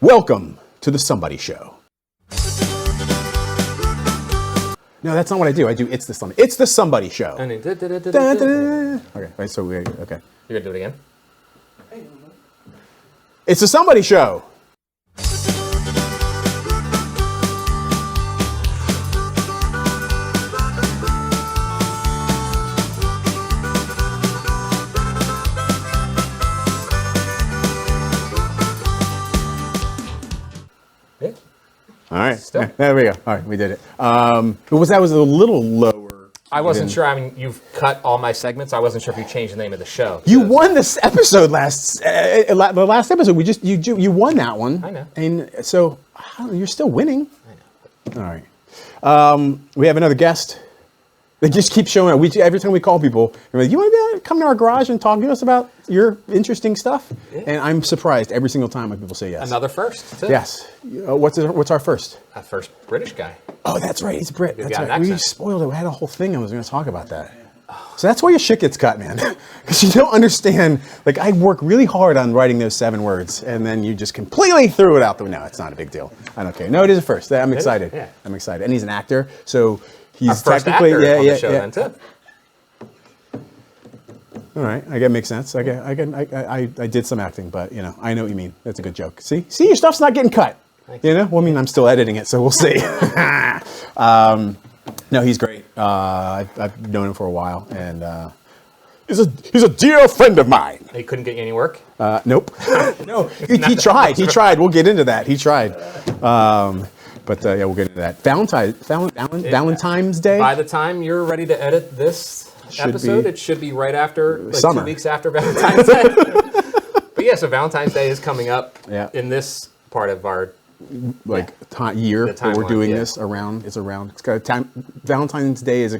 Welcome to the Somebody Show. No, that's not what I do. I do It's the Somebody. It's the Somebody Show. Okay, right, so okay. You're gonna do it again? It's the Somebody Show. All right, Still. there we go. All right, we did it. That was a little lower. I wasn't sure. I mean, you've cut all my segments. I wasn't sure if you changed the name of the show. You won this episode the last episode. You won that one. I know. And so you're still winning. I know. All right. We have another guest. They just keep showing up. Every time we call people, they're like, you want to come to our garage and talk to us about your interesting stuff? Yeah. And I'm surprised every single time when people say yes. Another first, too. Yes. What's our first? A first British guy. Oh, that's right. He's a Brit. That's right. Accent. We spoiled it. We had a whole thing. I was going to talk about that. So that's why your shit gets cut, man. Because you don't understand. Like, I work really hard on writing those 7 words, and then you just completely threw it out the window. No, it's not a big deal. I don't care. No, it is a first. I'm excited. Yeah. I'm excited. And he's an actor, so he's Our first technically actor on the show then, too. All right, I get makes sense. I did some acting, but I know what you mean. That's a good joke. See, your stuff's not getting cut. Well, I mean, I'm still editing it, so we'll see. No, he's great. I've known him for a while, and he's a dear friend of mine. He couldn't get you any work? Nope. No, he tried. He tried. We'll get into that. He tried. But we'll get into that. Valentine's Day. By the time you're ready to edit this episode, it should be right after, summer. 2 weeks after Valentine's Day. But yeah, so Valentine's Day is coming up in this part of our year that we're doing this around. It's got time. Valentine's Day is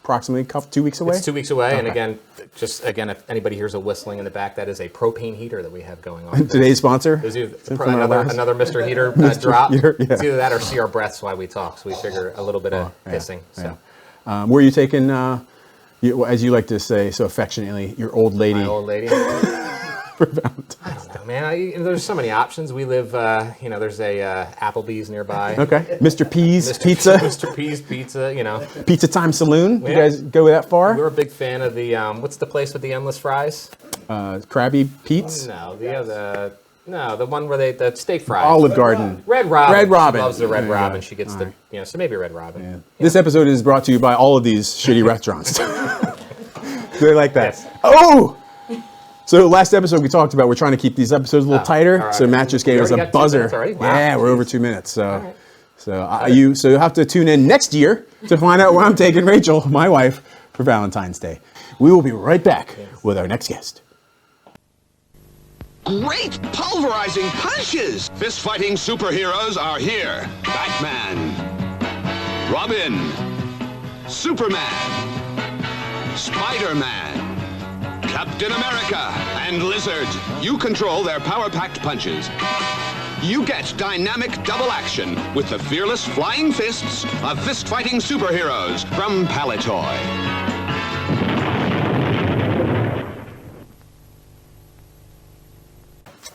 approximately 2 weeks away. It's 2 weeks away, and again, if anybody hears a whistling in the back, that is a propane heater that we have going on. Today's sponsor. Another Mr. Heater drop. Heater, yeah. It's either that or see our breaths while we talk. So we figure a little bit of hissing. Yeah. So, were you taking, as you like to say so affectionately, your old lady? My old lady. For Valentine's. I don't know, man. There's so many options. We live, there's a Applebee's nearby. Okay. Mr. P's Pizza. Mr. P's Pizza, Pizza Time Saloon. Yeah. You guys go that far? We're a big fan of the, what's the place with the endless fries? Krabby Pete's? No, the one where the steak fries. Olive Garden. Red Robin. Red Robin. She loves the Red Robin. Yeah. She gets so maybe Red Robin. Yeah. This episode is brought to you by all of these shitty restaurants. They like that. Yes. Oh! So last episode we talked about we're trying to keep these episodes a little tighter. Right. So Matt just gave us a buzzer. Wow. Yeah, we're over 2 minutes. So, you'll have to tune in next year to find out where I'm taking Rachel, my wife, for Valentine's Day. We will be right back with our next guest. Great pulverizing punches! Fist-fighting superheroes are here. Batman, Robin, Superman, Spider-Man, Captain America, and Lizard. You control their power-packed punches. You get dynamic double action with the fearless flying fists of fist-fighting superheroes from Palitoy.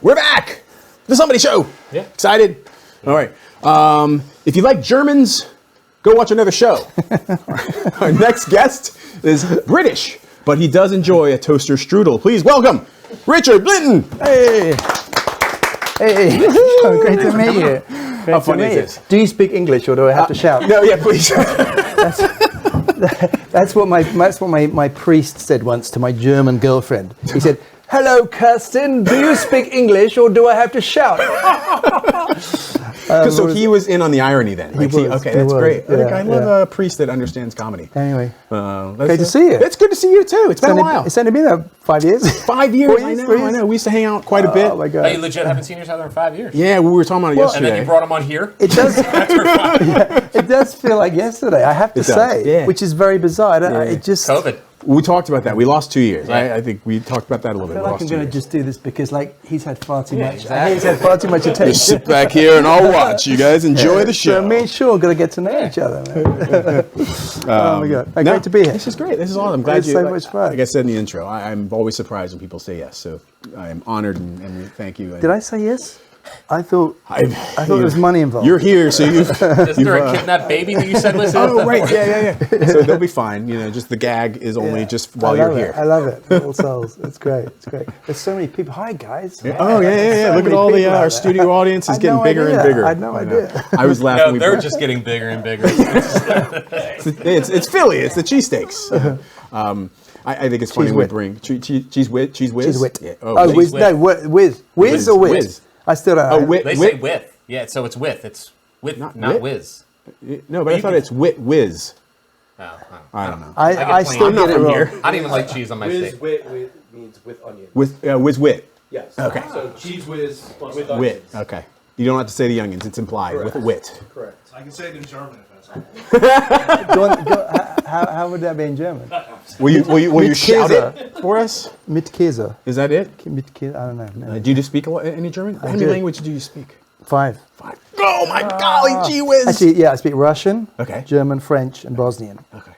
We're back! The Somebody Show! Yeah. Excited? All right. If you like Germans, go watch another show. Our next guest is British, but he does enjoy a toaster strudel. Please welcome Richard Lyntton. Hey. Hey. Great to meet you. How funny is this? Do you speak English or do I have to shout? No, yeah, please. That's what my priest said once to my German girlfriend. He said, "Hello, Kirsten. Do you speak English or do I have to shout?" So he was in on the irony then. Right? Okay, that's great. Yeah, I love a priest that understands comedy. Anyway, great to see you. It's good to see you too. It's been a while. It's only been 5 years. 5 years. 4 years, I know. We used to hang out quite a bit. Oh my God. You legit haven't seen each other in 5 years. Yeah, we were talking about it yesterday. And then you brought him on here. It does. It does feel like yesterday. I have to say, which is very bizarre. It just COVID. We talked about that. We lost 2 years. Yeah. I think we talked about that a little bit. I feel like I'm going to just do this because, he's had far too much. Exactly. He's had far too much attention. Just sit back here and I'll watch. You guys enjoy the show. So me and Sean got to get to know each other, man. Oh my God! Great to be here. This is great. This is awesome. I'm glad it's so much fun. Like I said in the intro, I'm always surprised when people say yes. So I'm honored and thank you. Did I say yes? I thought it was money involved. You're here, so you've. Is there a kidnapped baby that you said was? Oh right, yeah. So they'll be fine. You know, just the gag is only just while you're here. I love it. Little souls. It's great. It's great. There's so many people. Hi guys. Yeah. Oh yeah. So Look at many all the people out our there. studio audience is getting bigger and bigger. I had no idea. I was laughing. No, they're just getting bigger and bigger. It's Philly. It's the cheesesteaks. I think it's funny Cheese we whiz. bring cheese whiz. Cheese whiz. Yeah. Whiz. No, whiz. Whiz or whiz? Whiz. I still don't know. Oh, whiz. They say with. Yeah, so it's with. It's with, not wit? whiz. No, but I thought it's whiz. Oh, I don't know. I still I'm get it from wrong. here. I don't even like cheese on my steak. Whiz means with onion. Whiz wit. Yes. Okay. So cheese whiz with Wit. onions. Okay. You don't have to say the onions. It's implied with a wit. Correct. I can say it in German if that's How would that be in German? Will you Mit shout Käse. it for us? Mit Käse. Is that it? Mit Käse. I don't know. No. Do you speak any German? How many do. languages do you speak? 5. Oh my golly, gee whiz! Actually, yeah, I speak Russian, Okay. German, French, and Bosnian. Okay.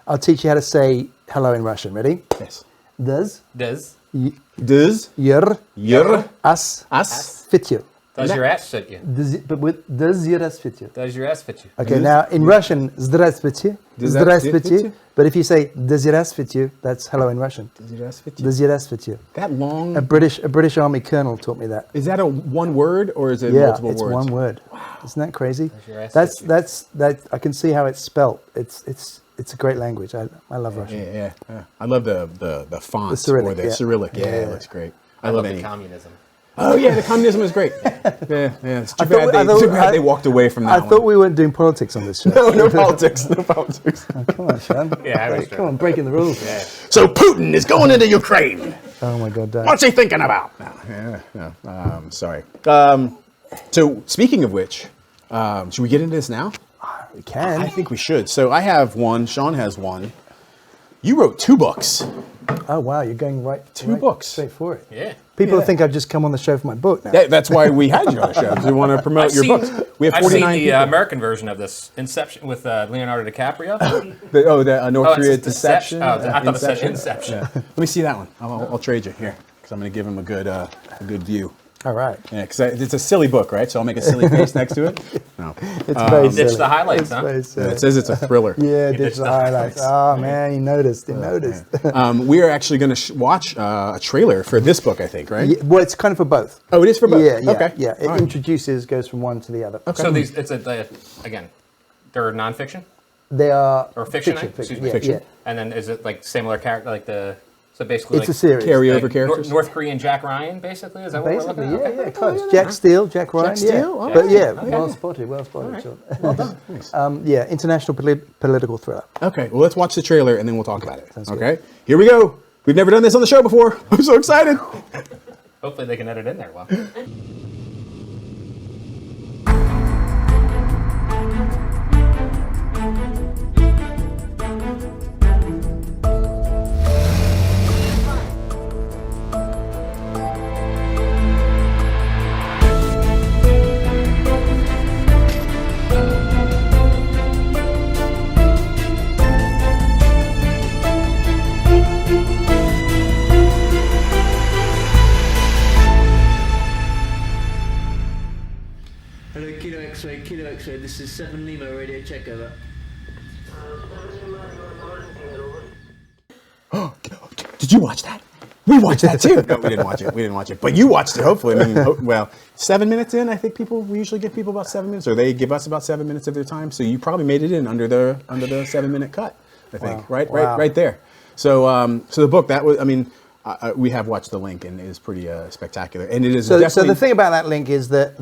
I'll teach you how to say hello in Russian. Ready? Yes. Does Does Does your your ass us? fit you? your ass fit you? Does your ass fit you? Does your ass fit you? Okay, now in Russian, здравствуйте. Здравствуйте. But if you say does your ass fit you, that's hello in Russian. Does your ass fit you? Does your ass fit you? That long? A British Army colonel taught me that. Is that a one word or is it Yeah, multiple it's words? one word. Wow. Isn't that crazy? your ass That's I can see how it's spelt. It's a great language. I love Russian. Yeah. I love the font Cyrillic, or the yeah. Cyrillic. Yeah, Yeah. it looks great. I love any. the communism. Oh yeah, the communism is great. Yeah. It's too I thought- bad I too thought- bad they walked away from that I thought we weren't doing politics on this show. No politics. No politics. Come on, Sean. Yeah, I was Come on, breaking the rules. So Putin is going into Ukraine. Oh my God, Dad. What's he thinking about? No. Sorry. So speaking of which, should we get into this now? We can. I think we should. So I have one. Sean has one. You wrote 2 books. Oh wow, you're going right. 2 books. Straight for it. Yeah. People Yeah. think I've just come on the show for my book now. That's why we had you on the show, because we want to promote your books. We have I've 49 seen the people. American version of this, Inception, with Leonardo DiCaprio. The North Oh, Korea it's Deception. Deception. Oh, I thought it said Inception. Yeah. Let me see that one. I'll trade you here, because I'm going to give him a good view. All right. Yeah, because it's a silly book, right? So I'll make a silly face next to it. No. It's very Ditch silly. the highlights, It's huh? very silly. It says it's a thriller. Yeah, ditched ditch the the highlights. Oh man, you noticed. You noticed. We are actually going to watch a trailer for this book, I think, right? Yeah, well, it's kind of for both. Oh, it is for both? Yeah. Okay. Yeah. It All right. introduces, goes from one to the other. So again, they're nonfiction They are or fiction? Fiction. Excuse me. Yeah, Fiction. yeah. And then is it like similar character, like so basically It's like a series. Carryover like characters? North Korean Jack Ryan, basically. Is that what Basically, we're looking at? yeah, close. Jack Steele, Jack Ryan. Steele? Yeah. Oh, But yeah, okay. well spotted. Sean. Well done. Yeah, international political thriller. Okay, well, let's watch the trailer and then we'll talk about it. Sounds good. Okay, here we go. We've never done this on the show before. I'm so excited. Hopefully they can edit in there well. Hello, Kilo X-ray, this is 7 Lima radio check over. Did you watch that? We watched that too. No, we didn't watch it. But you watched it, hopefully. I mean, well, 7 minutes in, I think we usually give people about 7 minutes, or they give us about 7 minutes of their time. So you probably made it in under the 7 minute cut, I think. Wow. Right there. So the book, that was, I mean, we have watched the link, and it is pretty spectacular. And it is So definitely... the thing about that link is that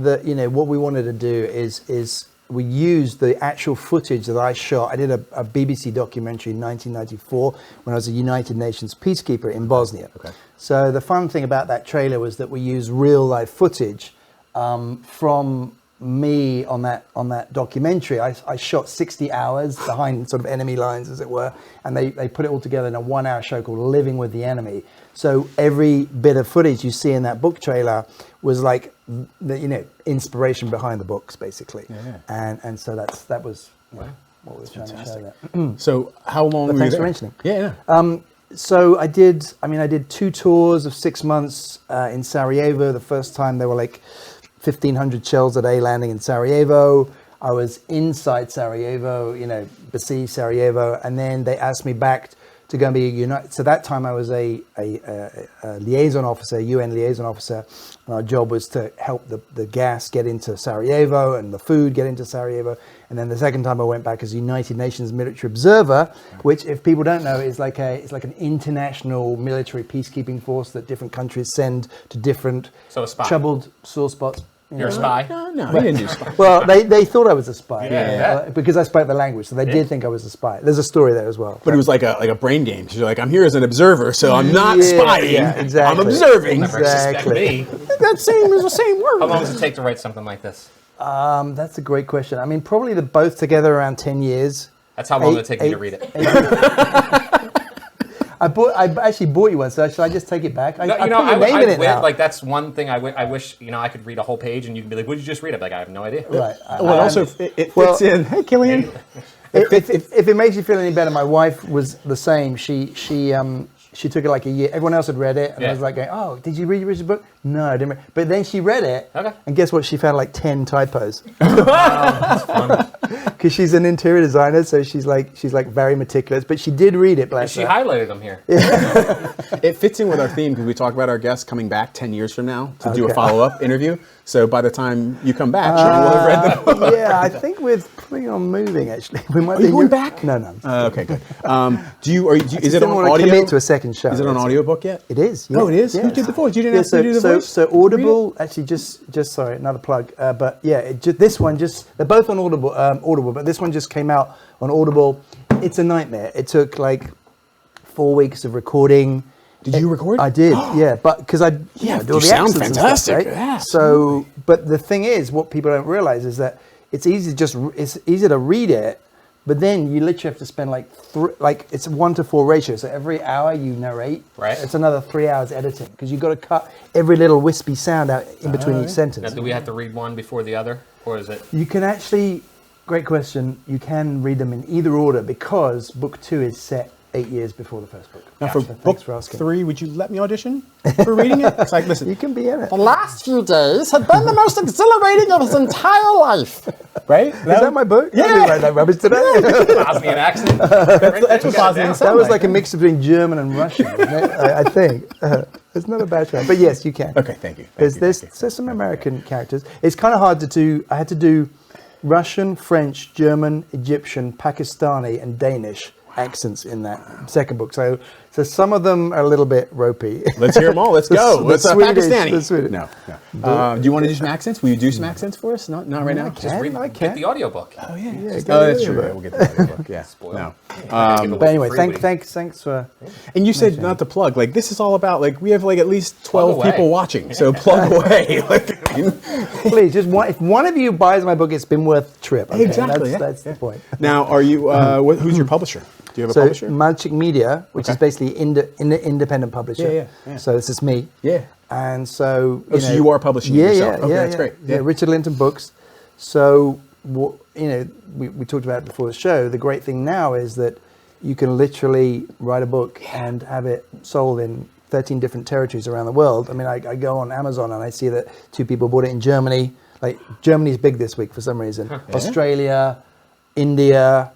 what we wanted to do is we used the actual footage that I shot. I did a BBC documentary in 1994 when I was a United Nations peacekeeper in Bosnia. Okay. So the fun thing about that trailer was that we used real life footage from me on that documentary. I shot 60 hours behind sort of enemy lines, as it were, and they put it all together in a 1 hour show called Living with the Enemy. So every bit of footage you see in that book trailer was like the inspiration behind the books, basically. Yeah. And so that was what we were trying to show there. So how long were you Thanks there? for mentioning. Yeah. So I did 2 tours of 6 months in Sarajevo. The first time there were like 1,500 shells a day landing in Sarajevo. I was inside Sarajevo, besieged Sarajevo, and then they asked me back to go and be a United. So that time I was a liaison officer, UN liaison officer, and our job was to help the gas get into Sarajevo and the food get into Sarajevo. And then the second time I went back as United Nations military observer, which, if people don't know, is it's like an international military peacekeeping force that different countries send to different troubled sore spots. You're a spy? No, he didn't do spy. Well, they thought I was a spy, Yeah. because I spoke the language, so they did think I was a spy. There's a story there as well. But it was like a brain game. You're like, I'm here as an observer, so I'm not spying. Yeah, exactly. I'm observing. Never suspect Exactly. me. That is the same word. How long does it take to write something like this? That's a great question. I mean, probably both together around 10 years. That's how long it take me to read it. I actually bought you one, so should I just take it back? I No, put your name in it now. like that's one thing I wish I could read a whole page and you can be like, what did you just read? I'm like, I have no idea. Right. Well, also, it fits in. Hey, Killian. If it makes you feel any better, my wife was the same. She took it like a year. Everyone else had read it, and I was like going, "Oh, did you read Richard's book?" No, I didn't. But then she read it, and guess what? She found like 10 typos. That's fun. Because she's an interior designer, so she's like very meticulous. But she did read it. Bless She her. highlighted them here. It fits in with our theme because we talk about our guests coming back 10 years from now to do a follow-up interview. So by the time you come back, Sean will have read the book. Yeah, I think we're planning on moving. Actually, we might. Are you going back? No. Okay, good. Is it on want to audio? commit to a second show. Is it on audiobook yet? It is. Yeah. Oh, it is? Yeah. Who did the voice? You didn't have to do the voice? So Audible, actually, just sorry, another plug. But yeah, this one they're both on Audible, but this one just came out on Audible. It's a nightmare. It took like 4 weeks of recording. Did you record? I did, yeah. But because I do all you the sound accents and fantastic. stuff, right? Yeah, So, but the thing is, what people don't realize is that it's easy to read it, but then you literally have to spend it's 1 to 4 ratio. So every hour you narrate, Right. It's another 3 hours editing because you've got to cut every little wispy sound out in between each Now, sentence. do we have to read one before the other, or is it? You can actually, great question. You can read them in either order because book 2 is set 8 years before the first book. Now, for Thanks book for asking. 3, would you let me audition for reading it? It's like, listen, You can be in it. the last few days have been the most exhilarating of his entire life. Right? Is that my book? Yeah. I didn't write that rubbish today. Bosnian accent? That's what Bosnian That was like a mix between German and Russian, wasn't it? I think. It's not a bad show. But yes, you can. Okay, thank you. There's some American characters. It's kind of hard to do. I had to do Russian, French, German, Egyptian, Pakistani, and Danish accents in that second book. So some of them are a little bit ropey. Let's hear them all. Let's go. Let's Pakistani. the Swedish. No. Do you want to do some accents? Will you do some accents for us? Not right now. Just read I get can. the audiobook. Oh yeah. Yeah, Oh, that's true. Yeah, we'll get the audiobook. Yeah. No. But anyway, thanks for. And you said not to plug. Like this is all about. Like we have like at least 12 away. people watching. So plug away. Like, Please, just if one of you buys my book, it's been worth the trip. Okay? Exactly, That's the point. now, are you? Who's your publisher? Do you have a So publisher? Magic Media, which is basically independent publisher. Yeah. So this is me. Yeah. And so So you are publishing it yourself. Okay, that's great. Yeah, Richard Lyntton Books. So we talked about it before the show. The great thing now is that you can literally write a book and have it sold in 13 different territories around the world. I mean, I go on Amazon and I see that 2 people bought it in Germany. Like Germany's big this week for some reason. Australia, India,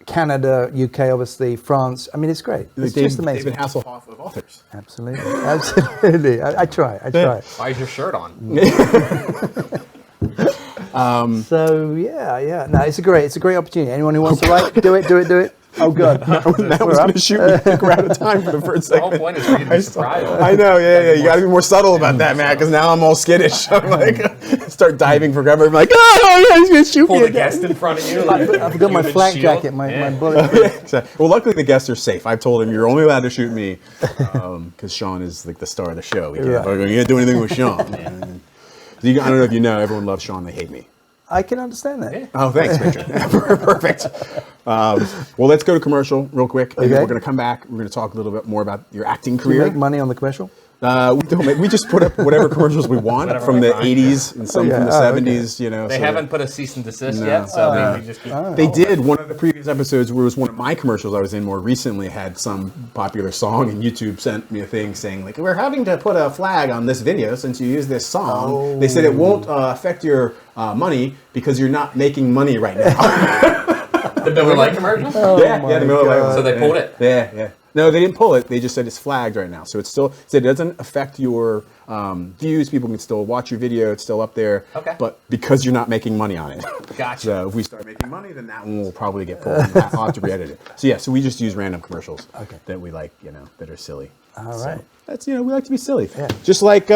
Canada, UK, obviously, France. I mean, it's great. It's just amazing. David Hasselhoff of authors. Absolutely, absolutely. I try. Why is your shirt on? So yeah. No, it's a great opportunity. Anyone who wants to write, do it. Oh God, that was going to shoot me. I think we're out of time for the first The whole segment. point is for you to be surprised. I know, yeah. You got to be more subtle about that, man, because now I'm all skittish. I'm like, start diving for cover. I'm like, oh, yeah, he's going to shoot Pull me the again. guest in front of you. I forgot my flak jacket, my bullet. Exactly. Well, luckily the guests are safe. I've told him you're only allowed to shoot me because Sean is like the star of the show. You can't do anything with Sean. I don't know if you know, everyone loves Sean. They hate me. I can understand that. Yeah. Oh, thanks, Richard. Perfect. Well, let's go to commercial real quick. And then Okay. we're going to come back. We're going to talk a little bit more about your acting Do you career. make money on the commercial? We just put up whatever commercials we want Whatever from we the find. 80s and some from the 70s. You know, They so haven't put a cease and desist No. yet, so we just keep. They did. One of the previous episodes where it was one of my commercials I was in more recently had some popular song, and YouTube sent me a thing saying like, "We're having to put a flag on this video since you use this song." They said it won't affect your money because you're not making money right now. The Miller Lite commercial? yeah, the Miller Lite one. So they pulled it? Yeah. No, they didn't pull it. They just said it's flagged right now. So it's still, so it doesn't affect your views. People can still watch your video. It's still up there. Okay. But because you're not making money on it. Gotcha. So if we start making money, then that one will probably get pulled. I'll have to re-edit it. So yeah, so we just use random commercials that we like, that are silly. All right. So that's, we like to be silly. Yeah. Just like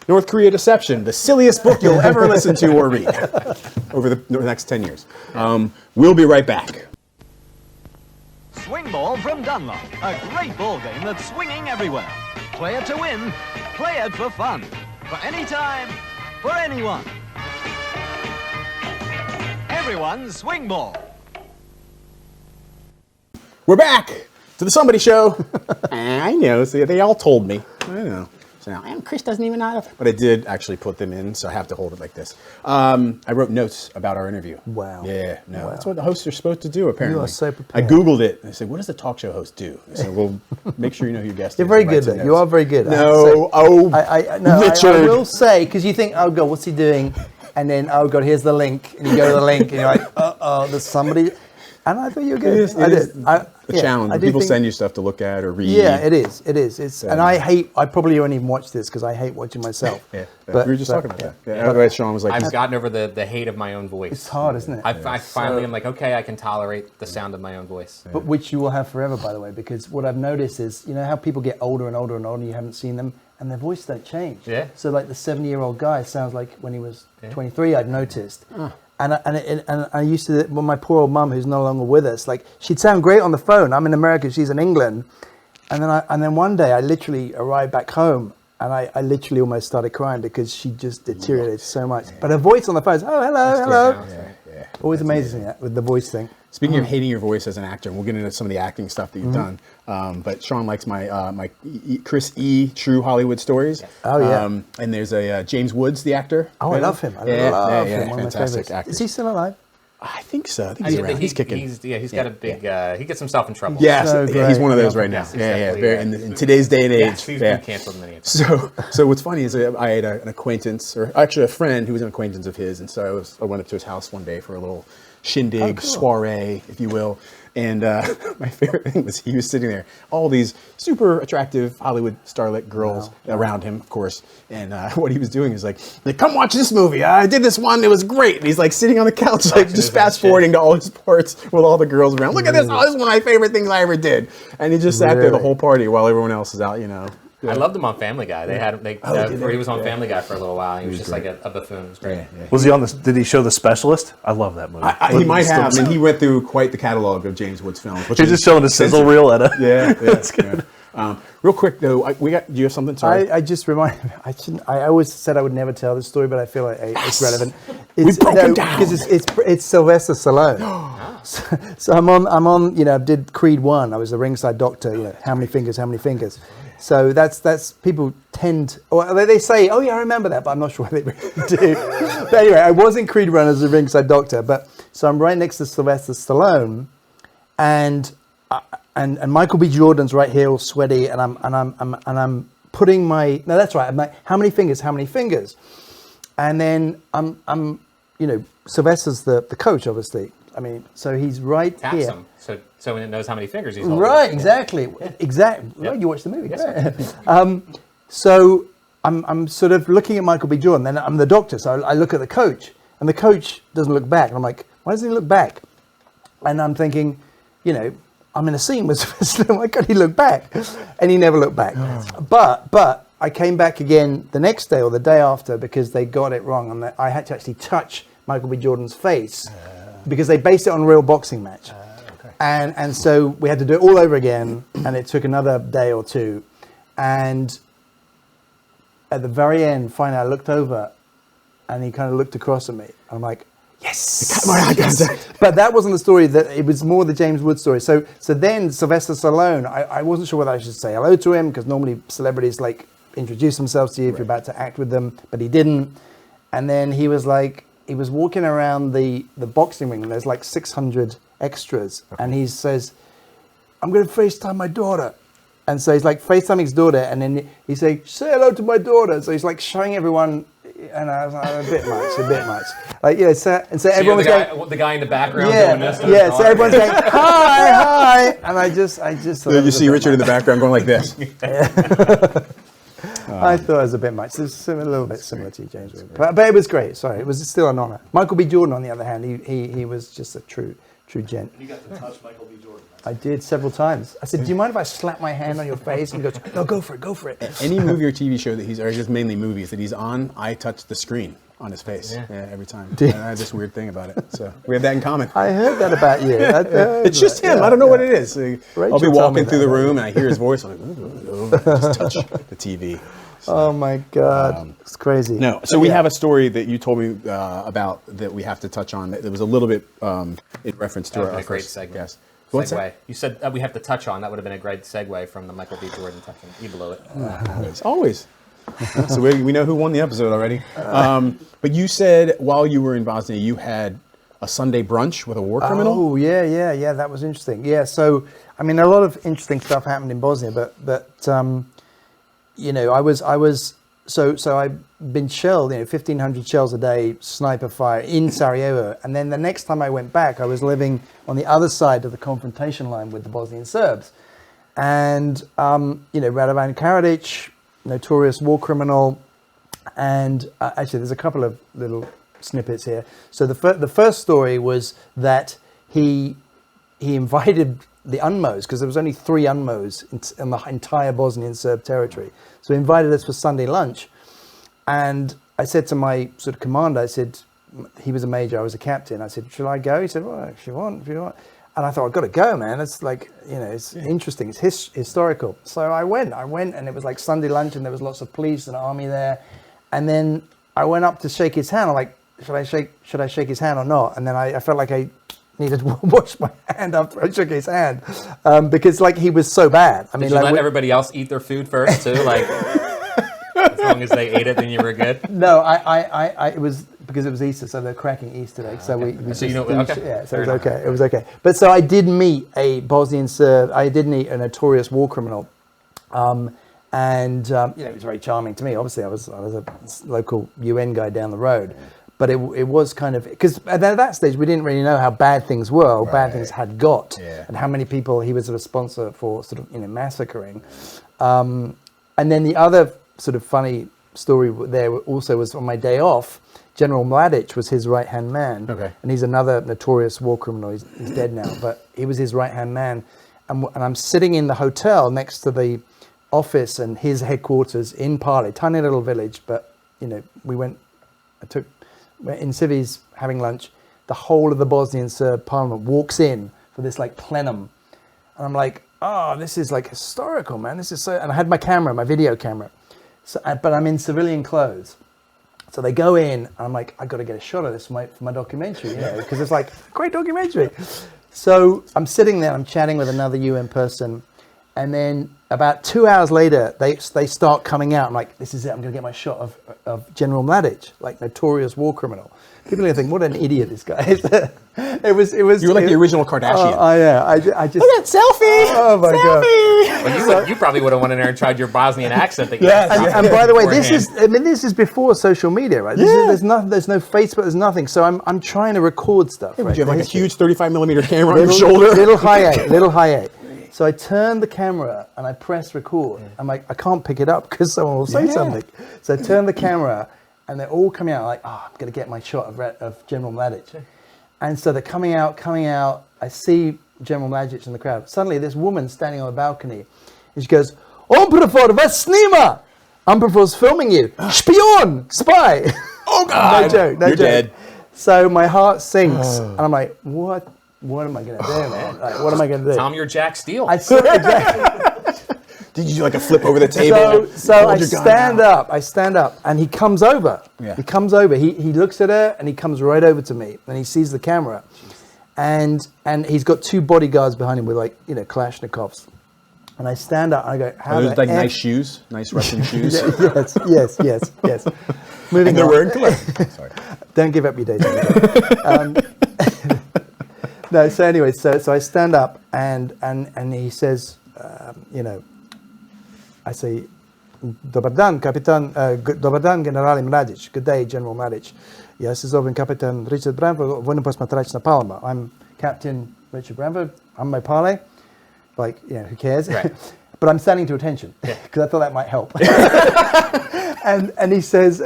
North Korea Deception, the silliest book you'll ever listen to or read over the next 10 years. We'll be right back. Swing Ball from Dunlop, a great ball game that's swinging everywhere. Play it to win, play it for fun. For any time, for anyone. Everyone's Swing Ball. We're back to the Somebody Show. I know, see, they all told me. I know. So now, and Chris doesn't even know how to. But I did actually put them in, so I have to hold it like this. I wrote notes about our interview. Wow. Yeah, no, Wow. that's what the hosts are supposed to do, apparently. You are so I prepared. Googled it, and I said, what does the talk show host do? I said, well, make sure you know who your guest You're is. very and good write some though. You notes. are very good. No, I will say, because you think, oh God, what's he doing? And then, oh God, here's the link. And you go to the link and you're like, there's somebody. And I thought you were good. It is a challenge. I do People think- send you stuff to look at or read. Yeah, it is. It's, and I probably won't even watch this because I hate watching myself. Yeah, But- we were just but- talking about that. Yeah, otherwise Sean was like, I've gotten over the hate of my own voice. It's hard, isn't it? I finally am like, okay, I can tolerate the sound of my own voice. But which you will have forever, by the way, because what I've noticed is, you know how people get older and older and older and you haven't seen them and their voice don't change. Yeah. So like the 70-year-old guy sounds like when he was 23, I've noticed. And I used to, well, my poor old mum who's no longer with us, like she'd sound great on the phone. I'm in America, she's in England. And then one day I literally arrived back home and I literally almost started crying because she just deteriorated so much. But her voice on the phone is, oh, hello. yeah. Always amazes me that with the voice thing. Speaking of hating your voice as an actor, and we'll get into some of the acting stuff that you've done. But Sean likes my Chris E. True Hollywood Stories. Oh, yeah. And there's a James Woods, the actor. Oh, I love him. I love him. One of my fantastic favorites. actor. Is he still alive? I think so. I think he's around. He's kicking. He's got a big. He gets himself in trouble. Yes, So he's great. one of those right now. Yes, Yeah. exactly, Very, in today's day and age. Yes, he's been canceled many times. So what's funny is I had an acquaintance, or actually a friend who was an acquaintance of his, and so I went up to his house one day for a little shindig, soiree, if you will. And my favorite thing was he was sitting there, all these super attractive Hollywood starlet girls around him, of course. And what he was doing is like, come watch this movie. I did this one. It was great. And he's like sitting on the couch, like just fast forwarding to all his parts with all the girls around. Look at this. Oh, this is one of my favorite things I ever did. And he just sat there the whole party while everyone else is out, I loved him on Family Guy. They had he was on Family Guy for a little while. He was just like a buffoon. It was great. Was he on this? Did he show The Specialist? I love that movie. He might have, and he went through quite the catalog of James Woods films. He's just showing a sizzle reel at a. Yeah, that's good. Real quick though, do you have something? Sorry. I just remind. I always said I would never tell this story, but I feel like it's relevant. We broke him down. Because it's Sylvester Stallone. so I'm on. I did Creed 1. I was the ringside doctor. How many fingers? How many fingers? So that's people tend, or they say, oh yeah, I remember that, but I'm not sure they really do. But anyway, I was in Creed 1 as a ringside doctor, but so I'm right next to Sylvester Stallone, and Michael B. Jordan's right here, all sweaty, and I'm putting my, no, that's right. I'm like, how many fingers? How many fingers? And then I'm Sylvester's the coach, obviously. I mean, so he's right Taps here. him so when it knows how many fingers he's holding. Right, exactly, exactly. Yep. Right, you watched the movie. Yes, So I'm sort of looking at Michael B. Jordan, then I'm the doctor, so I look at the coach, and the coach doesn't look back, and I'm like, why doesn't he look back? And I'm thinking, I'm in a scene with Sylvester, why can't he look back? And he never looked back. But I came back again the next day or the day after because they got it wrong, and I had to actually touch Michael B. Jordan's face because they based it on a real boxing match. And so we had to do it all over again, and it took another day or two. And at the very end, finally, I looked over, and he kind of looked across at me. I'm like, yes! But that wasn't the story. That it was more the James Woods story. So then Sylvester Stallone, I wasn't sure whether I should say hello to him, because normally celebrities, like, introduce themselves to you if you're about to act with them, but he didn't. And then he was walking around the boxing ring, and there's like 600 extras, and he says, I'm going to FaceTime my daughter. And so he's like FaceTiming his daughter, and then he's saying, say hello to my daughter. So he's like showing everyone, and I was like, a bit much. Like, you know, so everyone was going, the guy in the background doing this. Yeah, so everyone's going, hi. And I just thought you see Richard in the background going like this. I thought it was a bit much. It's a little bit similar to you, James. But it was great. Sorry, it was still an honor. Michael B. Jordan, on the other hand, he was just a true gent. You got to touch Michael B. Jordan. I did several times. I said, do you mind if I slap my hand on your face? And he goes, no, go for it. Any movie or TV show that or just mainly movies that he's on, I touch the screen on his face. Yeah, every time. I have this weird thing about it. So we have that in common. I heard that about you. It's just him. I don't know what it is. I'll be walking through the room and I hear his voice. I'm like, just touch the TV. So, oh my God, it's crazy. No, so we have a story that you told me about that we have to touch on. That was a little bit in reference to our great first segue. guest. Segue. You said we have to touch on. That would have been a great segue from the Michael B. Jordan touching. You blew it. Always. So we know who won the episode already. But you said while you were in Bosnia, you had a Sunday brunch with a war criminal. Oh yeah. That was interesting. Yeah. So I mean, a lot of interesting stuff happened in Bosnia, but you know, I've been shelled, 1,500 shells a day, sniper fire in Sarajevo. And then the next time I went back, I was living on the other side of the confrontation line with the Bosnian Serbs. And, Radovan Karadzic, notorious war criminal. And actually, there's a couple of little snippets here. So the first story was that he invited the UNMOs, because there was only 3 UNMOs in the entire Bosnian Serb territory. So he invited us for Sunday lunch. And I said to my sort of commander, I said, he was a major, I was a captain. I said, should I go? He said, well, if you want. And I thought, I've got to go, man. It's like, it's interesting. It's historical. So I went, and it was like Sunday lunch, and there was lots of police and army there. And then I went up to shake his hand. I'm like, should I shake his hand or not? And then I felt like I needed to wash my hand after I shook his hand, because like he was so bad. I mean, Did you like let everybody else eat their food first too? Like, as long as they ate it, then you were good. No, I it was because it was Easter, so they're cracking Easter eggs. So we so yeah, so it was okay. It was okay. But so I did meet a Bosnian Serb. I did meet a notorious war criminal, and it was very charming to me. Obviously, I was a local UN guy down the road. But it was kind of, because at that stage we didn't really know how bad things were, or bad things had got, and how many people he was a sponsor for sort of massacring. And then the other sort of funny story there also was on my day off, General Mladic was his right-hand man. Okay. And he's another notorious war criminal. He's dead now, but he was his right-hand man. And I'm sitting in the hotel next to the office and his headquarters in Pali, tiny little village, but in Civi's having lunch, the whole of the Bosnian Serb parliament walks in for this like plenum. And I'm like, oh, this is like historical, man. This is so, and I had my video camera. So, but I'm in civilian clothes. So they go in, and I'm like, I got to get a shot of this for my documentary, because it's like, great documentary. So I'm sitting there, I'm chatting with another UN person. And then about 2 hours later, they start coming out. I'm like, this is it. I'm going to get my shot of General Mladic, like notorious war criminal. People are going to think, what an idiot this guy is. It was. You were like the original Kardashian. Yeah. I just. Look at selfie. Oh my God. Well, you probably would have went in there and tried your Bosnian accent. And by the way, this is before social media, right? There's no Facebook. There's nothing. So I'm trying to record stuff. Yeah, right? you have like a huge 35mm camera on your shoulder. Little high eight. So I turn the camera and I press record. I'm like, I can't pick it up because someone will say something. So I turn the camera and they're all coming out like, I'm going to get my shot of General Mladic. And so they're coming out. I see General Mladic in the crowd. Suddenly this woman standing on the balcony, and she goes, Umperfor, vas snima? Umperfor's filming you. Spion, spy. Oh God. No joke. You're dead. So my heart sinks and I'm like, what am I going to do, man? Like, what am I going to do? Tom, you're Jack Steele. Exactly. Did you do like a flip over the table? So I stand up, and he comes over. Yeah. He comes over. He looks at her, and he comes right over to me, and he sees the camera, and he's got 2 bodyguards behind him with like Kalashnikovs, And I stand up and I go, how Are those the like F- nice shoes? Nice Russian shoes? yes. Moving And they're on. wearing gloves. Sorry. Don't give up your day job. No, so anyway, so I stand up and he says, I say, Dobar dan, kapitan, dobar dan, generale Mladic. Good day, General Mladic. Ja se zovem kapitan Richard Branford, vojno posmatrač na Palma. I'm Captain Richard Branford. I'm my parley. Like, who cares? Right. But I'm standing to attention because I thought that might help. and he says,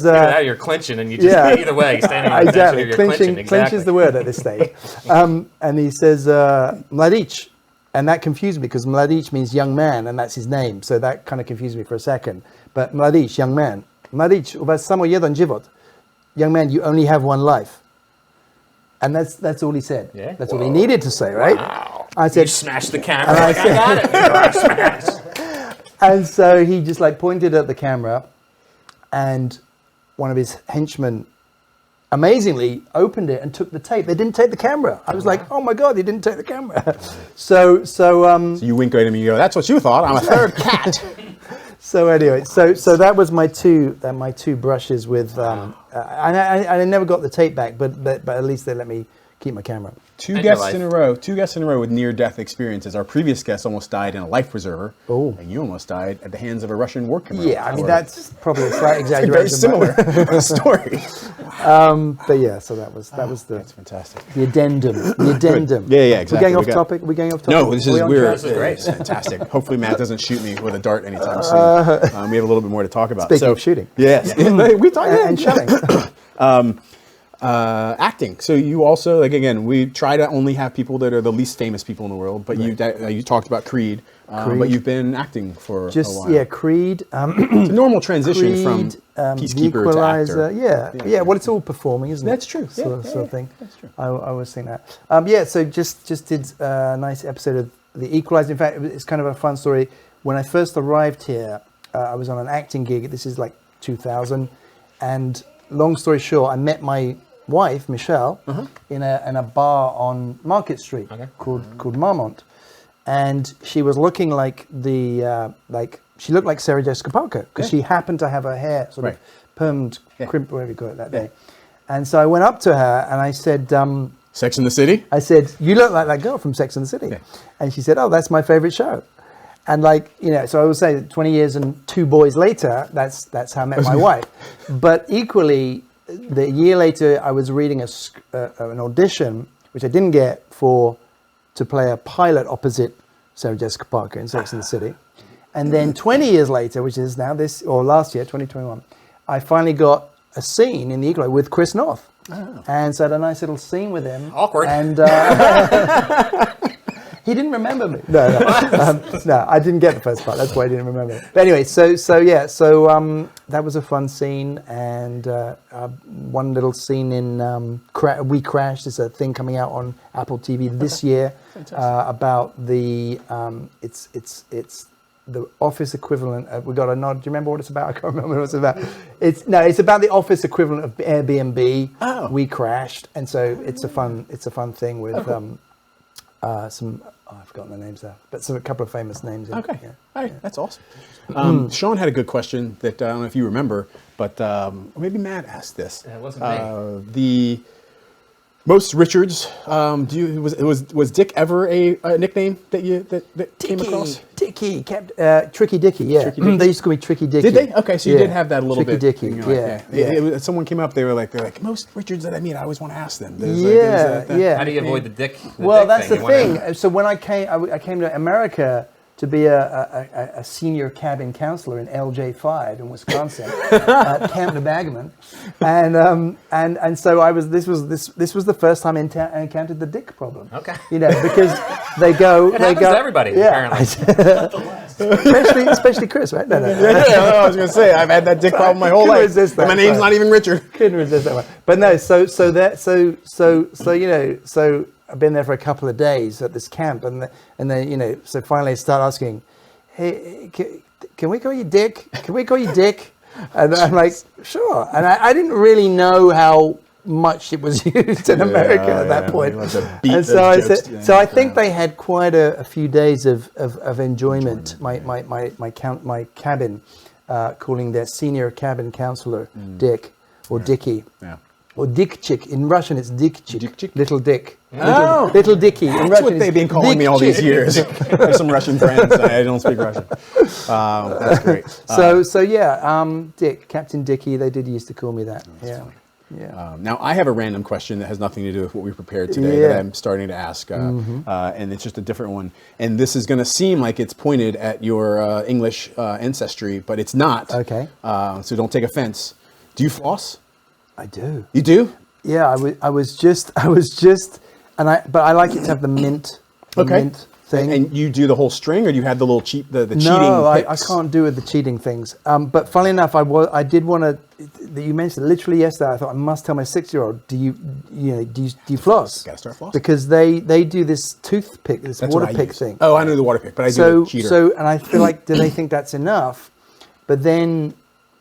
Now you're clinching, and you just either way, standing on attention, or you're clinching. Clinch is the word at this stage. And he says, Mladic. And that confused me because Mladic means young man, and that's his name. So that kind of confused me for a second. But Mladic, young man. Mladic, u vas samo jedan život. Young man, you only have one life. And that's all he said. Yeah? That's all he needed to say, right? Wow. I said, You smashed the camera. I got it. Smash. and so he just like pointed at the camera, and one of his henchmen amazingly opened it and took the tape. They didn't take the camera. I was like, oh my God, they didn't take the camera. So You wink at him and you go, that's what you thought. I'm a third cat. So anyway, so that was my two brushes with, and I never got the tape back, but at least they let me keep my camera. Two guests in a row with near-death experiences. Our previous guest almost died in a life preserver. Oh. And you almost died at the hands of a Russian war criminal. Yeah, I mean, that's probably a slight exaggeration. very similar story. But yeah, so that was That's fantastic. the addendum. The addendum. Yeah, exactly. We're going off topic. We're going off topic. No, this is This is great. It's fantastic. Hopefully, Matt doesn't shoot me with a dart anytime soon. We have a little bit more to talk about. Speaking of shooting. Yes, we talk And shelling. acting. So you also, like, again, we try to only have people that are the least famous people in the world. But you talked about Creed. But you've been acting for a while. Creed. It's a normal transition Creed, from The peacekeeper to Equalizer. actor. Yeah. Well, it's all performing, isn't it? That's true. Sort of thing. That's true. I always think that. So just did a nice episode of The Equalizer. In fact, it's kind of a fun story. When I first arrived here, I was on an acting gig. This is like 2000. And long story short, I met my wife, Michelle, in a bar on Market Street called Marmont. And she was looking like she looked like Sarah Jessica Parker because she happened to have her hair sort of permed, crimp, whatever you call it that day. And so I went up to her and I said, Sex in the City? I said, you look like that girl from Sex and the City. Yeah. And she said, oh, that's my favorite show. And so I would say 20 years and 2 boys later, that's how I met my wife. But equally, the year later, I was reading an audition, which I didn't get to play a pilot opposite Sarah Jessica Parker in Sex and the City. And then 20 years later, which is now last year, 2021, I finally got a scene in The Equalizer with Chris North. Oh. And so I had a nice little scene with him. Awkward. And he didn't remember me. No, I didn't get the first part. That's why I didn't remember. But anyway, so that was a fun scene, and one little scene in We Crashed is a thing coming out on Apple TV this year about the it's the office equivalent. We got a nod. Do you remember what it's about? I can't remember what it's about. It's about the office equivalent of Airbnb. Oh. We Crashed, and so it's a fun thing with I've forgotten the names there, but a couple of famous names. Okay, that's awesome. Sean had a good question that I don't know if you remember, but maybe Matt asked this. It wasn't me. The most Richards. Was Dick ever a nickname that came across? Tricky Dicky. Yeah, Tricky Dicky? They used to call me Tricky Dicky. Did they? Okay, so you did have that a little Tricky bit. Dicky. Someone came up. They're like most Richards that I meet. I always want to ask them. How do you avoid the dick? Well, that's the thing. So when I came to America to be a senior cabin counselor in LJ5 in Wisconsin at Camp Nebagaman, and so this was the first time I encountered the dick problem. Okay, because they go happens to everybody apparently, especially Chris, right? No. I was going to say I've had that dick problem my whole life. And my name's not even Richard. Couldn't resist that one. But no, so I've been there for a couple of days at this camp, and then so finally I start asking, hey, can we call you Dick? Can we call you Dick? And I'm like, sure. And I didn't really know how much it was used in America at that point. Like to beat And those jokes. so I think they had quite a few days of enjoyment. My cabin, calling their senior cabin counselor Dick or Dickie. Yeah. Or Dickchick. In Russian, it's Dickchick. Dickchick? Little Dick. Oh. Little Dickie. In That's Russian, what they've been calling me all these Dickchick. years. I have some Russian friends. I don't speak Russian. That's great. So yeah, Dick, Captain Dickie. They did used to call me that. Yeah. Yeah. Now, I have a random question that has nothing to do with what we prepared today that I'm starting to ask, and it's just a different one. And this is going to seem like it's pointed at your English ancestry, but it's not. Okay. So don't take offense. Do you floss? I do. You do? Yeah, I was just, but I like it to have the mint, mint thing. And you do the whole string, or do you have the little cheating? No, I can't do with the cheating things. But funnily enough, I did want to. You mentioned it literally yesterday. I thought I must tell my 6-year-old. Do you floss? Gotta start flossing. Because they do this toothpick, this That's what water I pick use. thing. Oh, I know the water pick, but I do the cheater. And I feel like, do they think that's enough? But then,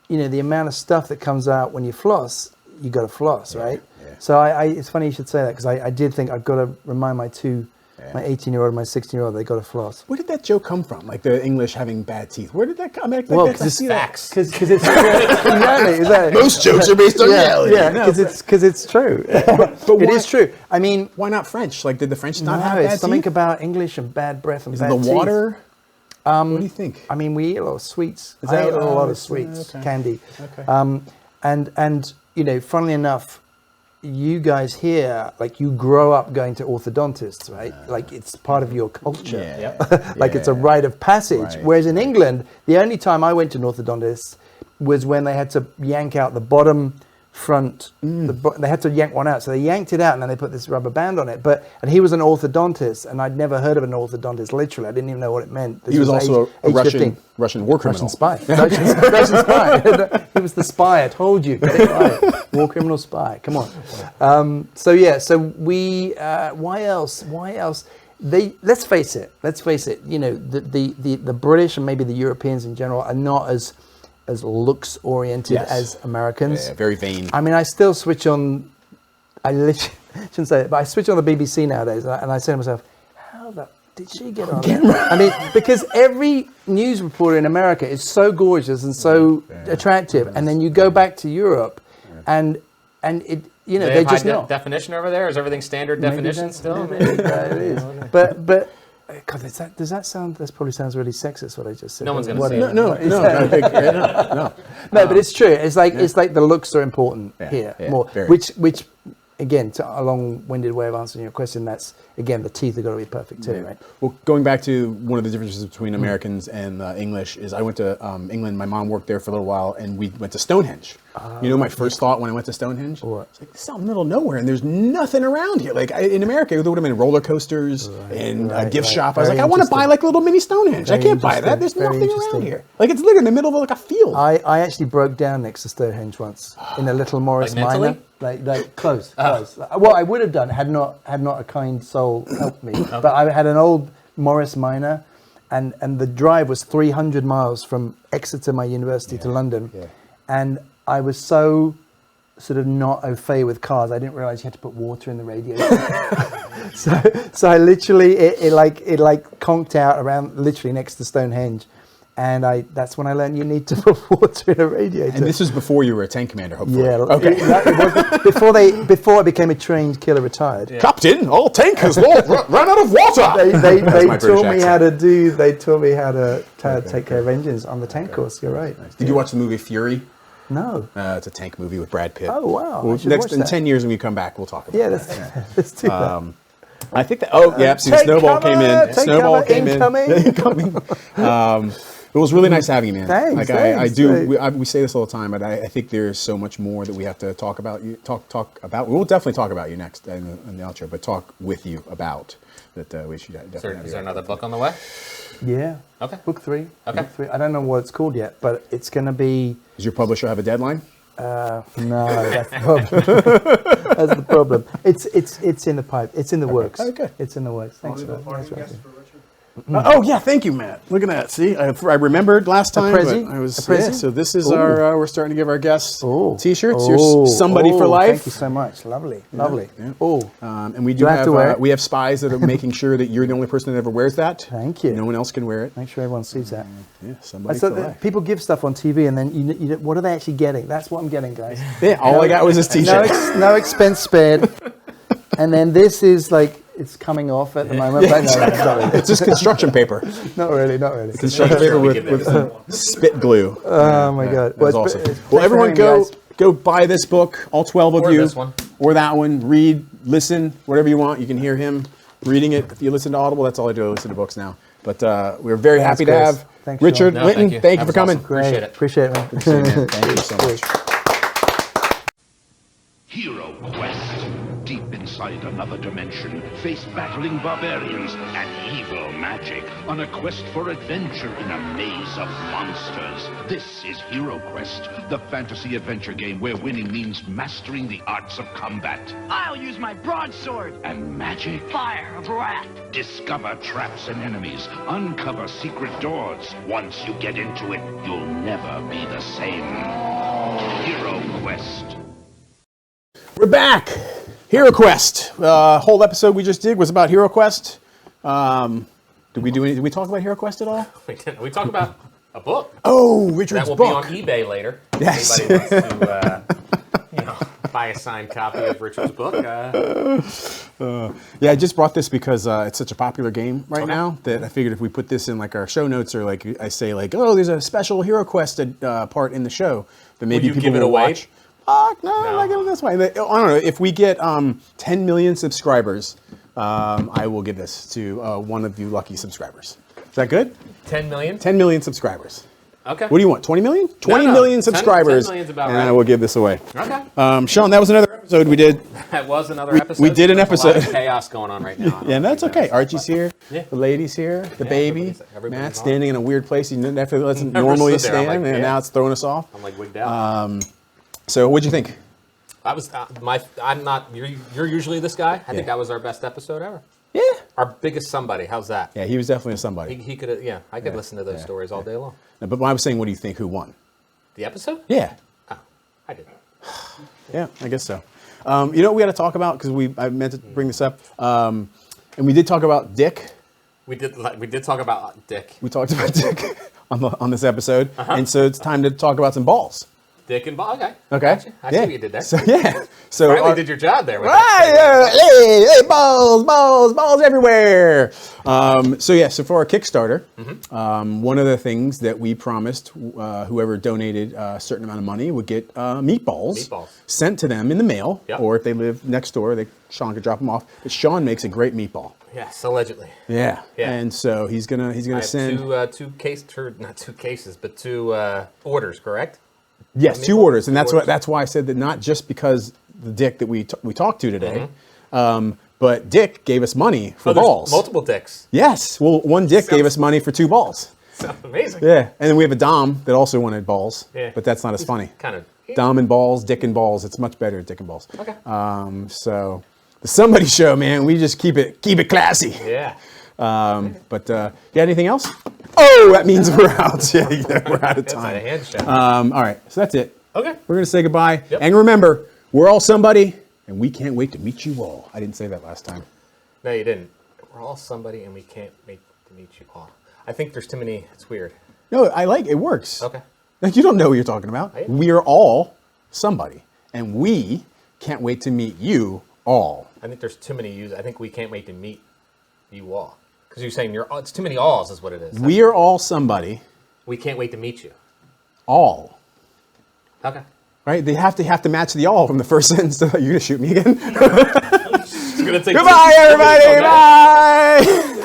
the amount of stuff that comes out when you floss, you got to floss, right? Yeah. So it's funny you should say that, because I did think I've got to remind my 18-year-old and my 16-year-old, they got to floss. Where did that joke come from? Like the English having bad teeth. Where did that come? Well, because it's facts. Because it's exactly. Most jokes are based on reality. Yeah, because it's true. But It is true. I mean, why not French? Like, did the French not no, have it's bad something teeth? about English and bad breath and Is it bad the teeth. water? What do you think? I mean, we eat a lot of sweets. Is I that- eat a lot oh, of sweets, okay. candy. Okay. And funnily enough, you guys here, like, you grow up going to orthodontists, right? Like, it's part of your culture. Yeah. Like, it's a rite of passage. Right. Whereas in England, the only time I went to an orthodontist was when they had to yank out the bottom front. They had to yank one out. So they yanked it out and then they put this rubber band on it. And he was an orthodontist, and I'd never heard of an orthodontist, literally. I didn't even know what it meant. This He was also a age 15. Russian war criminal. Russian spy. Russian spy. He was the spy. I told you. Get it right. War criminal spy. Come on. So we. Why else? Let's face it. The British and maybe the Europeans in general are not as looks oriented as Americans. Yeah, very vain. I mean, I still switch on. I literally shouldn't say it, but I switch on the BBC nowadays, and I say to myself, "How the did she get on there?" I mean, because every news reporter in America is so gorgeous and so attractive, and then you go back to Europe, and it, they're just not. Definition over there? Is everything standard definition still? Maybe it is. But. God, does that sound? That probably sounds really sexist. What I just said. No one's going to say Whatever. it. No. No, but it's true. It's like the looks are important here more. very. Which again, to a long-winded way of answering your question, that's again the teeth have got to be perfect too, right? Well, going back to one of the differences between Americans and English is I went to England. My mom worked there for a little while, and we went to Stonehenge. My first thought when I went to Stonehenge? What? It's like, this is out in the middle of nowhere, and there's nothing around here. Like in America, there would have been roller coasters and a gift shop. I was Very like, I want to buy interesting. like a little mini Stonehenge. I Very can't buy that. interesting. There's Very nothing interesting. around here. Like it's literally in the middle of like a field. I actually broke down next to Stonehenge once in a little Morris Like mentally? Minor. Like close. Well, I would have done had not a kind soul helped me. But I had an old Morris Minor, and the drive was 300 miles from Exeter, my university, to London, and I was so sort of not au fait with cars. I didn't realize you had to put water in the radiator. so I literally it conked out around literally next to Stonehenge. And that's when I learned you need to put water in a radiator. And this was before you were a tank commander, hopefully. Yeah. Okay. Before I became a trained killer retired. Yeah. Captain, all tankers run out of water. They my taught British me how to accent. do. They taught me how to take care of engines on the tank course. You're right. Did you watch the movie Fury? No. It's a tank movie with Brad Pitt. Oh wow. Well, I should watch in that. 10 years when we come back, we'll talk about Yeah, it. let's do that. I think that. Oh, yeah. See, Snowball came in. Take Snowball cover, came in. Incoming. It was really nice having you, man. Thanks, I thanks, do. We say this all the time, but I think there's so much more that we have to talk about. Talk about. We'll definitely talk about you next in the outro, but talk with you about that. We should definitely. Is there another book on the way? Yeah. Okay. Book 3. Okay. Book 3. I don't know what it's called yet, but it's going to be. Does your publisher have a deadline? No, that's the problem. That's the problem. It's in the pipe. It's in the works. Okay. It's in the works. Thanks for Parting that. guest for Richard. Oh yeah, thank you, Matt. Look at that. See, I remembered last time. Prezi? But I was A Prezi? yeah, so this is our. We're starting to give our guests Ooh. T-shirts. Ooh. You're somebody for Ooh, life. Thank you so much. Lovely. Lovely. Yeah. Oh, And we Do I have to wear it? we have spies that are making sure that you're the only person that ever wears that. Thank you. No one else can wear it. make sure everyone sees that. Yeah, somebody So for life. people give stuff on TV, and then you what are they actually getting? That's what I'm getting, guys. Yeah, all I got was this T-shirt. No expense spared. And then this is like it's coming off at the moment. But no, not really. It's just construction paper. Not really. Not really. Construction paper with spit glue. Oh my god! That's Well, awesome. thanks Well, for everyone having me, guys. go buy this book, all 12 of Or you. this one. Or that one. Read, listen, whatever you want. You can hear him reading it. If you listen to Audible, that's all I do. I listen to books now. But we're very happy to Chris. have Thanks, Richard Sean. No, Lyntton. Thank you That for was coming. awesome. Appreciate it. Appreciate it, man. Thank you so much. Hero Quest. Deep inside another dimension, face battling barbarians and evil magic on a quest for adventure in a maze of monsters. This is Hero Quest, the fantasy adventure game where winning means mastering the arts of combat I'll use my broadsword. and magic. Fire of wrath. Discover traps and enemies. Uncover secret doors. Once you get into it, you'll never be the same. Hero Quest. We're back. HeroQuest. Whole episode we just did was about HeroQuest. Did we talk about HeroQuest at all? We talk about a book Oh, Richard's that will book. be on eBay later. Yes. If anybody wants to, buy a signed copy of Richard's book. Yeah, I just brought this because it's such a popular game right now that I figured if we put this in like our show notes or like I say like, oh, there's a special HeroQuest part in the show, then maybe you people give it will away? watch. No, I'm not giving this away. I don't know. If we get 10 million subscribers, I will give this to one of you lucky subscribers. Is that good? 10 million? 10 million subscribers. Okay. What do you want? 20 million? 20 no. million 10 subscribers, 10 million's about and right. I will give this away. Okay. Sean, that was another episode we did. That was another episode. we did an There's a lot of episode. chaos going on right now. I don't Yeah, and that's think okay. Archie's here. Yeah. The lady's here. The baby. everybody's Matt's on. standing in a weird place. He never doesn't Never normally stood there. I'm stand, like, and yeah. now it's throwing us off. I'm like wigged out. So, what'd you think? I was I'm not. You're usually this guy. I think that was our best episode ever. Yeah. Our biggest somebody. How's that? Yeah, he was definitely somebody. He could. Yeah, I could listen to those stories all day long. No, but when I was saying, what do you think? Who won? The episode? Yeah. Oh, I did. Yeah, I guess so. You know what we got to talk about because I meant to bring this up, and we did talk about Dick. We did talk about Dick. We talked about Dick on this episode, and so it's time to talk about some balls. Dick and Ball. Okay. Okay. Gotcha. I see what you did there. So yeah. So Finally did your job there. With that Right, hey, balls everywhere. So for our Kickstarter, one of the things that we promised whoever donated a certain amount of money would get meatballs sent to them in the mail, or if they live next door, Sean could drop them off. But Sean makes a great meatball. Yes, allegedly. Yeah. And so he's gonna send two orders, correct? Yes, 2 orders, and that's why I said that not just because the Dick that we talked to today, but Dick gave us money for balls. Multiple Dicks. Yes, well, one Dick gave us money for 2 balls. Sounds amazing. Yeah, and then we have a Dom that also wanted balls. Yeah. But that's not as funny. Kind of. Dom and balls, Dick and balls. It's much better, Dick and balls. Okay. So the Somebody Show, man, we just keep it classy. Yeah. But you got anything else? Oh, that means we're out. Yeah, we're out of That's time. a hand show. All right, so that's it. Okay. We're going to say goodbye. Yep. And remember, we're all somebody, and we can't wait to meet you all. I didn't say that last time. No, you didn't. We're all somebody, and we can't wait to meet you all. I think there's too many. It's weird. No, I like it. Works. Okay. Like, you don't know what you're talking about. I- We are all somebody, and we can't wait to meet you all. I think there's too many yous. I think we can't wait to meet you all. Because you're saying it's too many alls is what it is. We are all somebody, We can't wait to meet you. all. Okay. Right? They have to match the all from the first sentence. You're going to shoot me again? It's gonna take Goodbye, everybody. Bye.